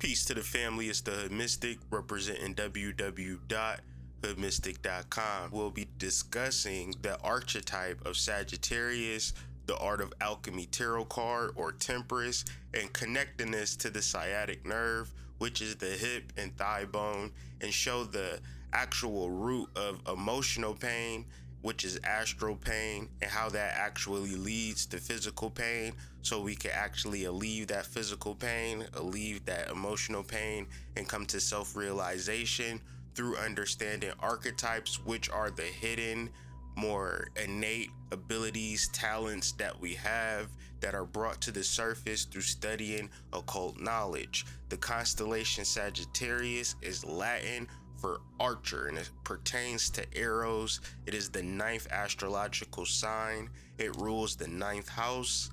Peace to the family. It's the Hood Mystic representing www.hoodmystic.com. We'll be discussing the archetype of Sagittarius, the art of alchemy tarot card or temperance, and connecting this to the sciatic nerve, which is the hip and thigh bone, and show the actual root of emotional pain, which is astral pain, and how that actually leads to physical pain, so we can actually alleviate that physical pain, alleviate that emotional pain, and come to self-realization through understanding archetypes, which are the hidden, more innate abilities, talents that we have that are brought to the surface through studying occult knowledge. The constellation Sagittarius is Latin for archer, and it pertains to arrows. It is the 9th astrological sign. It rules the 9th house.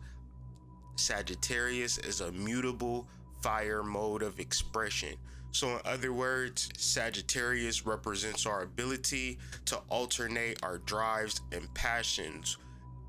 Sagittarius is a mutable fire mode of expression. So in other words, Sagittarius represents our ability to alternate our drives and passions.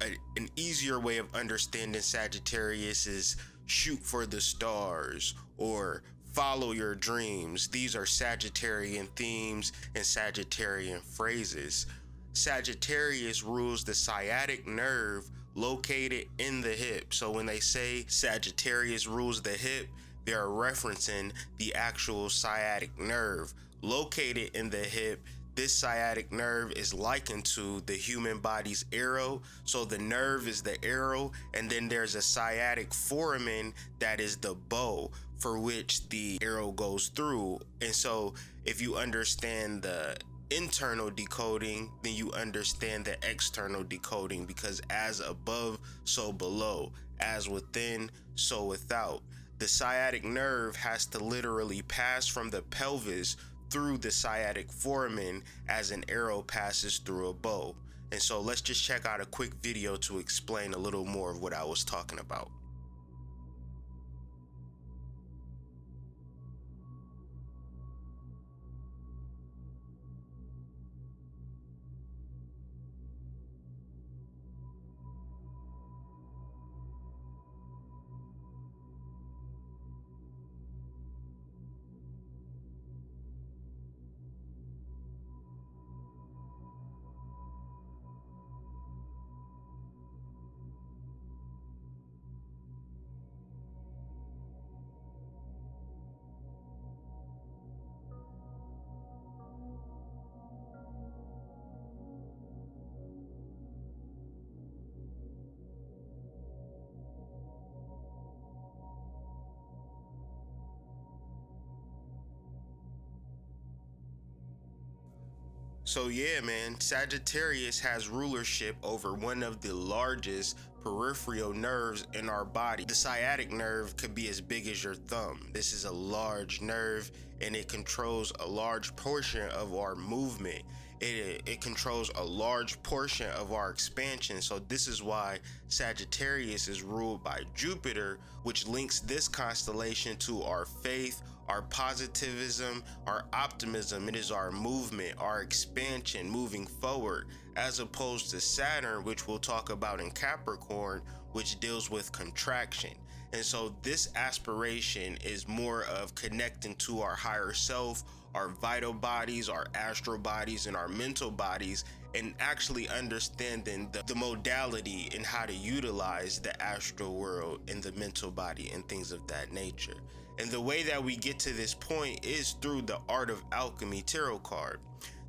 An easier way of understanding Sagittarius is shoot for the stars or follow your dreams. These are Sagittarian themes and Sagittarian phrases. Sagittarius rules the sciatic nerve located in the hip. So when they say Sagittarius rules the hip, they are referencing the actual sciatic nerve located in the hip. This sciatic nerve is likened to the human body's arrow. So the nerve is the arrow, and then there's a sciatic foramen that is the bow for which the arrow goes through. And so if you understand the internal decoding, then you understand the external decoding, because as above, so below, as within, so without. The sciatic nerve has to literally pass from the pelvis through the sciatic foramen as an arrow passes through a bow. And so let's just check out a quick video to explain a little more of what I was talking about. So yeah, man, Sagittarius has rulership over one of the largest peripheral nerves in our body. The sciatic nerve could be as big as your thumb. This is a large nerve, and it controls a large portion of our movement. It controls a large portion of our expansion. So this is why Sagittarius is ruled by Jupiter, which links this constellation to our faith, our positivism, our optimism. It is our movement, our expansion, moving forward, as opposed to Saturn, which we'll talk about in Capricorn, which deals with contraction. And so this aspiration is more of connecting to our higher self, our vital bodies, our astral bodies, and our mental bodies, and actually understanding the modality and how to utilize the astral world and the mental body and things of that nature. And the way that we get to this point is through the art of alchemy tarot card.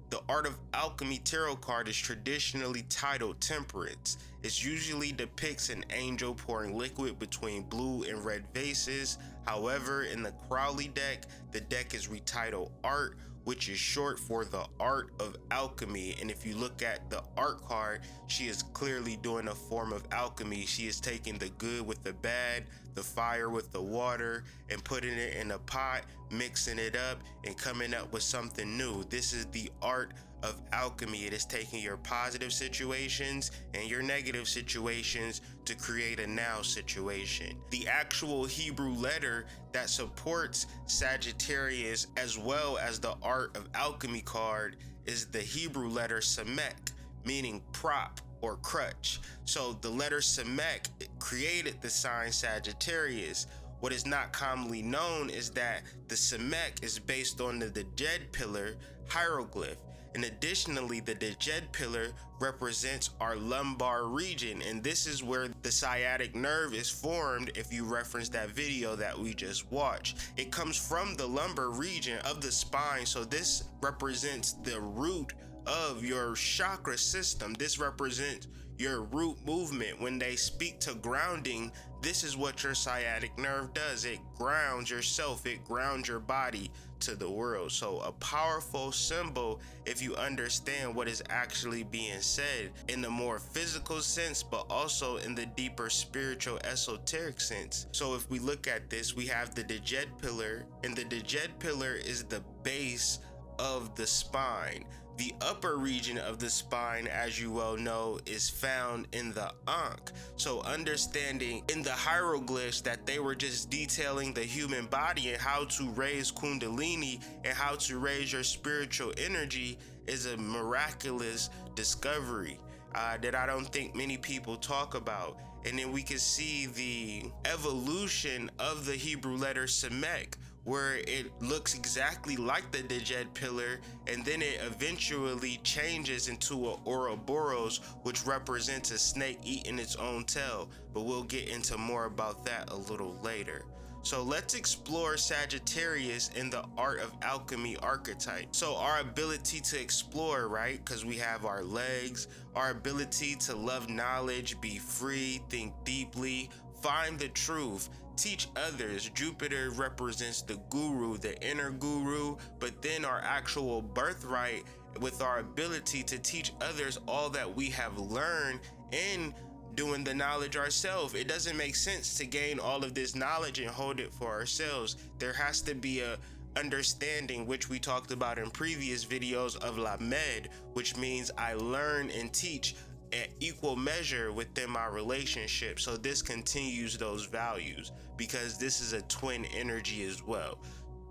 The art of alchemy tarot card is traditionally titled Temperance. It usually depicts an angel pouring liquid between blue and red vases. However, in the Crowley deck, the deck is retitled Art, which is short for the art of alchemy. And if you look at the art card, she is clearly doing a form of alchemy. She is taking the good with the bad, the fire with the water, and putting it in a pot, mixing it up, and coming up with something new. This is the art of alchemy. It is taking your positive situations and your negative situations to create a now situation. The actual Hebrew letter that supports Sagittarius, as well as the art of alchemy card, is the Hebrew letter Samek, meaning prop or crutch. So the letter Samek created the sign Sagittarius, What is not commonly known is that the Semek is based on the Djed pillar hieroglyph. And additionally, the Djed pillar represents our lumbar region, and this is where the sciatic nerve is formed. If you reference that video that we just watched, it comes from the lumbar region of the spine. So this represents the root of your chakra system. This represents your root movement. When they speak to grounding, this is what your sciatic nerve does. It grounds yourself, it grounds your body to the world. So a powerful symbol if you understand what is actually being said in the more physical sense, but also in the deeper spiritual esoteric sense. So if we look at this, we have the Djed pillar, and the Djed pillar is the base of the spine. The upper region of the spine, as you well know, is found in the Ankh. So understanding in the hieroglyphs that they were just detailing the human body and how to raise Kundalini and how to raise your spiritual energy is a miraculous discovery that I don't think many people talk about. And then we can see the evolution of the Hebrew letter Semek, where it looks exactly like the Djed pillar, and then it eventually changes into an Ouroboros, which represents a snake eating its own tail. But we'll get into more about that a little later. So let's explore Sagittarius in the art of alchemy archetype. So our ability to explore, right? Because we have our legs, our ability to love knowledge, be free, think deeply, find the truth, teach others. Jupiter represents the guru, the inner guru, but then our actual birthright with our ability to teach others all that we have learned in doing the knowledge ourselves. It doesn't make sense to gain all of this knowledge and hold it for ourselves. There has to be a understanding, which we talked about in previous videos, of Lamed, which means I learn and teach at equal measure within my relationship. So this continues those values because this is a twin energy as well.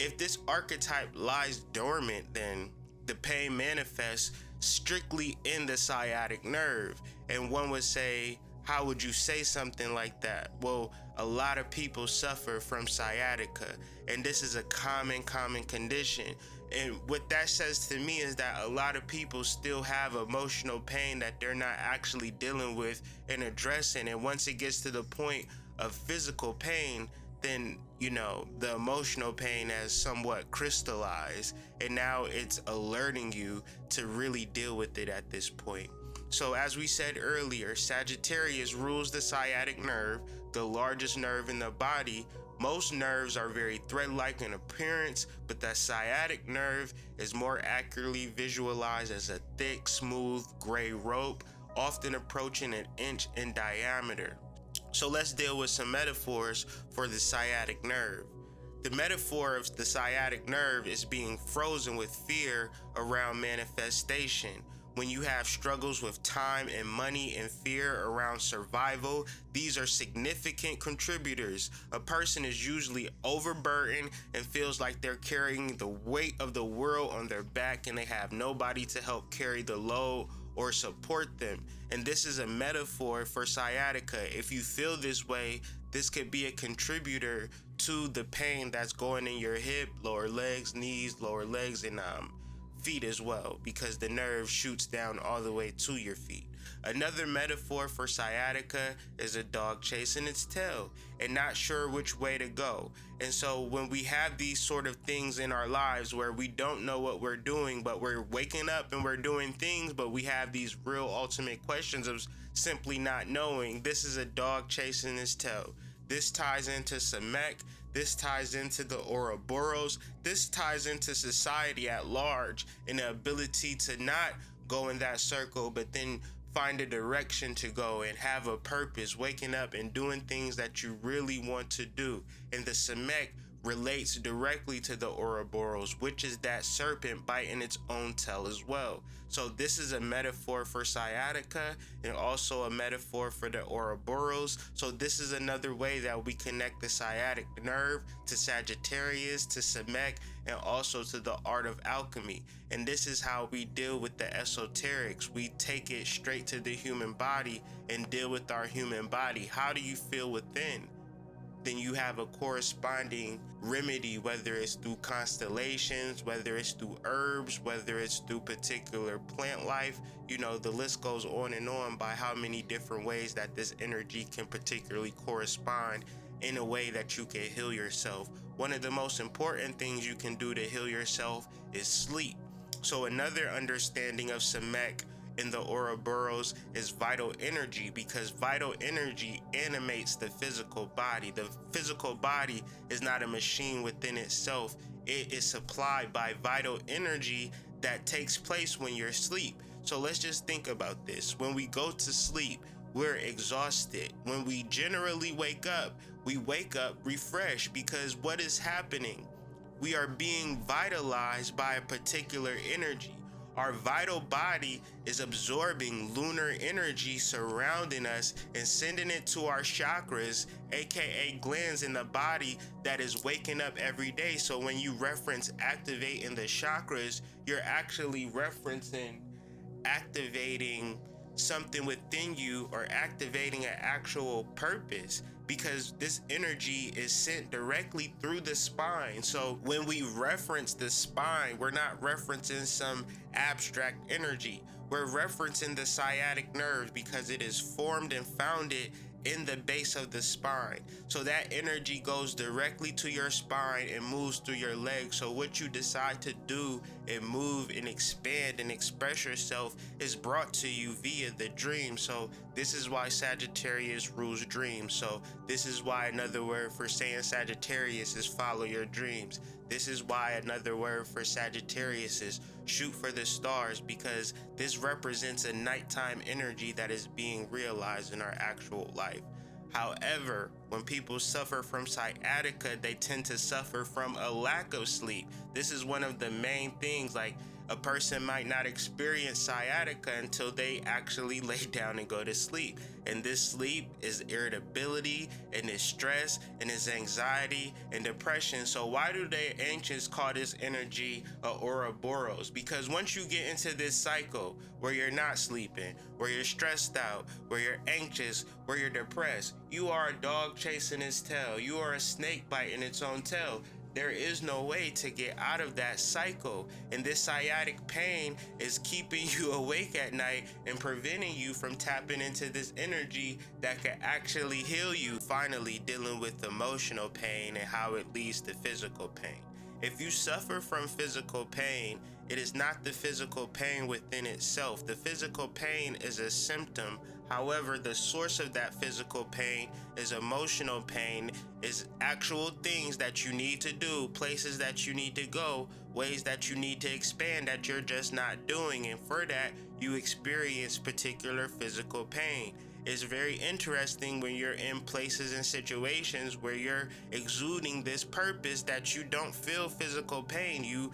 If this archetype lies dormant, then the pain manifests strictly in the sciatic nerve. And one would say, how would you say something like that? Well, a lot of people suffer from sciatica, and this is a common condition. And what that says to me is that a lot of people still have emotional pain that they're not actually dealing with and addressing. And once it gets to the point of physical pain, then, you know, the emotional pain has somewhat crystallized, and now it's alerting you to really deal with it at this point. So as we said earlier, Sagittarius rules the sciatic nerve, the largest nerve in the body. Most nerves are very thread-like in appearance, but the sciatic nerve is more accurately visualized as a thick, smooth, gray rope, often approaching an inch in diameter. So let's deal with some metaphors for the sciatic nerve. The metaphor of the sciatic nerve is being frozen with fear around manifestation. When you have struggles with time and money and fear around survival, these are significant contributors. A person is usually overburdened and feels like they're carrying the weight of the world on their back, and they have nobody to help carry the load or support them. And this is a metaphor for sciatica. If you feel this way, this could be a contributor to the pain that's going in your hip, lower legs, knees, lower legs, and feet as well, because the nerve shoots down all the way to your feet. Another metaphor for sciatica is a dog chasing its tail and not sure which way to go. And so when we have these sort of things in our lives where we don't know what we're doing, but we're waking up and we're doing things, but we have these real ultimate questions of simply not knowing, this is a dog chasing its tail. This ties into Semek. This ties into the Ouroboros. This ties into society at large and the ability to not go in that circle, but then find a direction to go and have a purpose, waking up and doing things that you really want to do. And the Semek relates directly to the Ouroboros, which is that serpent biting its own tail as well. So this is a metaphor for sciatica and also a metaphor for the Ouroboros. So this is another way that we connect the sciatic nerve to Sagittarius, to Semek, and also to the art of alchemy. And this is how we deal with the esoterics. We take it straight to the human body and deal with our human body. How do you feel within? then you have a corresponding remedy, whether it's through constellations, whether it's through herbs, whether it's through particular plant life. You know, the list goes on and on by how many different ways that this energy can particularly correspond in a way that you can heal yourself. One of the most important things you can do to heal yourself is sleep. So another understanding of Samek in the Ouroboros is vital energy, because vital energy animates the physical body. The physical body is not a machine within itself. It is supplied by vital energy that takes place when you're asleep. So let's just think about this. When we go to sleep, we're exhausted. When we generally wake up, we wake up refreshed, because what is happening? We are being vitalized by a particular energy. Our vital body is absorbing lunar energy surrounding us and sending it to our chakras, aka glands in the body that is waking up every day. So when you reference activating the chakras, you're actually referencing activating something within you, or activating an actual purpose, because this energy is sent directly through the spine. So when we reference the spine, we're not referencing some abstract energy. We're referencing the sciatic nerve, because it is formed and founded in the base of the spine. So that energy goes directly to your spine and moves through your legs. So what you decide to do and move and expand and express yourself is brought to you via the dream. So this is why Sagittarius rules dreams. So this is why another word for saying Sagittarius is follow your dreams. This is why another word for Sagittarius is shoot for the stars, because this represents a nighttime energy that is being realized in our actual life. However, when people suffer from sciatica, they tend to suffer from a lack of sleep. This is one of the main things. Like, a person might not experience sciatica until they actually lay down and go to sleep. And this sleep is irritability, and is stress, and is anxiety and depression. So why do the ancients call this energy a Ouroboros? Because once you get into this cycle where you're not sleeping, where you're stressed out, where you're anxious, where you're depressed, you are a dog chasing its tail. You are a snake biting its own tail. There is no way to get out of that cycle. And this sciatic pain is keeping you awake at night and preventing you from tapping into this energy that can actually heal you. Finally, dealing with emotional pain and how it leads to physical pain. If you suffer from physical pain, it is not the physical pain within itself. The physical pain is a symptom. However, the source of that physical pain is emotional pain, is actual things that you need to do, places that you need to go, ways that you need to expand that you're just not doing. And for that, you experience particular physical pain. It's very interesting when you're in places and situations where you're exuding this purpose that you don't feel physical pain.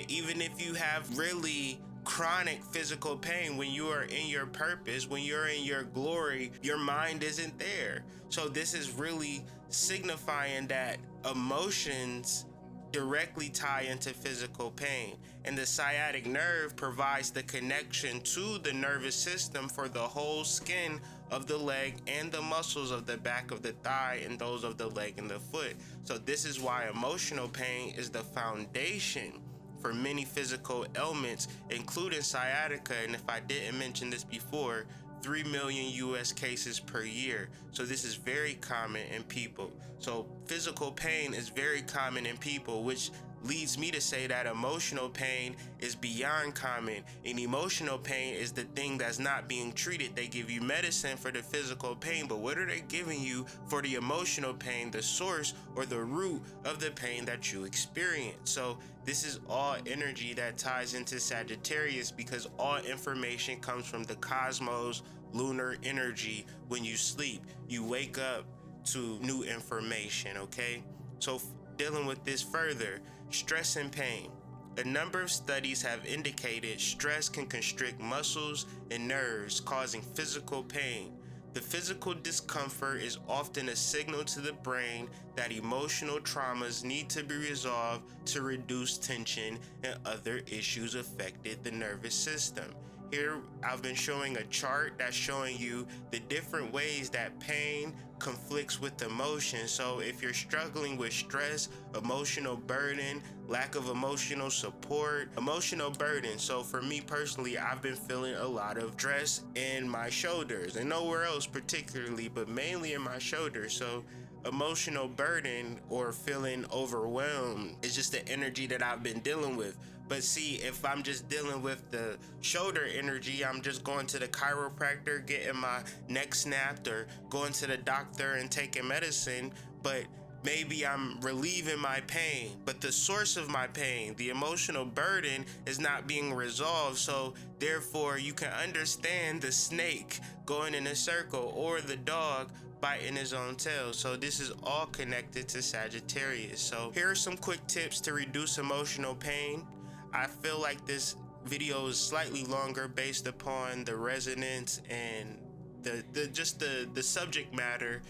Even if you have really chronic physical pain, when you are in your purpose, when you're in your glory, your mind isn't there. So this is really signifying that emotions directly tie into physical pain, and the sciatic nerve provides the connection to the nervous system for the whole skin of the leg and the muscles of the back of the thigh and those of the leg and the foot. So this is why emotional pain is the foundation for many physical ailments, including sciatica. And if I didn't mention this before, 3 million US cases per year. So this is very common in people. So physical pain is very common in people, which leads me to say that emotional pain is beyond common. And emotional pain is the thing that's not being treated. They give you medicine for the physical pain, but what are they giving you for the emotional pain, the source or the root of the pain that you experience? So this is all energy that ties into Sagittarius, because all information comes from the cosmos, lunar energy. When you sleep, you wake up to new information, okay? So dealing with this further, stress and pain. A number of studies have indicated stress can constrict muscles and nerves, causing physical pain. The physical discomfort is often a signal to the brain that emotional traumas need to be resolved to reduce tension and other issues affected the nervous system. Here I've been showing a chart that's showing you the different ways that pain conflicts with emotion. So if you're struggling with stress, emotional burden, lack of emotional support, emotional burden. So for me personally, I've been feeling a lot of stress in my shoulders and nowhere else particularly, but mainly in my shoulders. So emotional burden or feeling overwhelmed is just the energy that I've been dealing with. But see, if I'm just dealing with the shoulder energy, I'm just going to the chiropractor, getting my neck snapped, or going to the doctor and taking medicine. But maybe I'm relieving my pain, but the source of my pain, the emotional burden, is not being resolved. So therefore, you can understand the snake going in a circle or the dog biting his own tail. So this is all connected to Sagittarius. So here are some quick tips to reduce emotional pain. I feel like this video is slightly longer based upon the resonance and the subject matter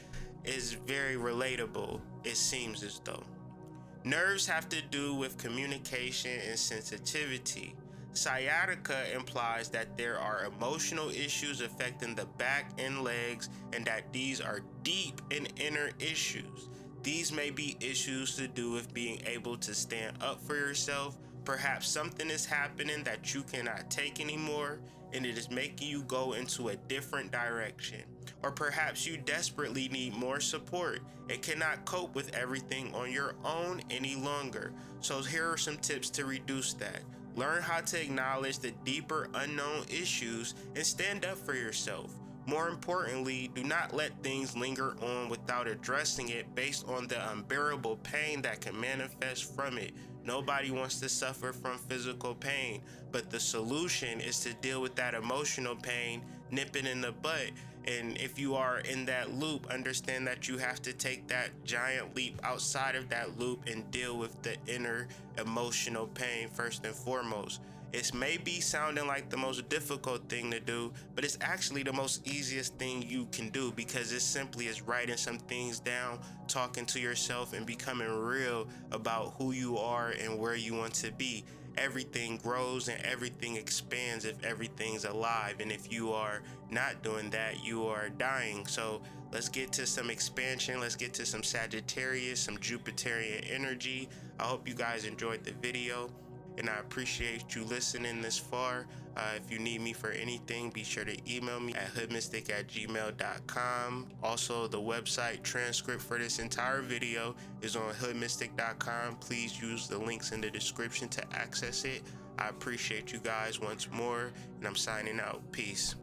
is very relatable, it seems as though. Nerves have to do with communication and sensitivity. Sciatica implies that there are emotional issues affecting the back and legs, and that these are deep and inner issues. These may be issues to do with being able to stand up for yourself. Perhaps something is happening that you cannot take anymore, and it is making you go into a different direction. Or perhaps you desperately need more support and cannot cope with everything on your own any longer. So here are some tips to reduce that. Learn how to acknowledge the deeper unknown issues and stand up for yourself. More importantly, do not let things linger on without addressing it based on the unbearable pain that can manifest from it. Nobody wants to suffer from physical pain, but the solution is to deal with that emotional pain, nip it in the butt. And if you are in that loop, understand that you have to take that giant leap outside of that loop and deal with the inner emotional pain first and foremost. It may be sounding like the most difficult thing to do, but it's actually the most easiest thing you can do, because it simply is writing some things down, talking to yourself, and becoming real about who you are and where you want to be. Everything grows and everything expands if everything's alive, and if you are not doing that, you are dying. So let's get to some expansion. Let's get to some Sagittarius, some Jupiterian energy. I hope you guys enjoyed the video, and I appreciate you listening this far. If you need me for anything, be sure to email me at hoodmystic@gmail.com. Also, the website transcript for this entire video is on hoodmystic.com. Please use the links in the description to access it. I appreciate you guys once more, and I'm signing out. Peace.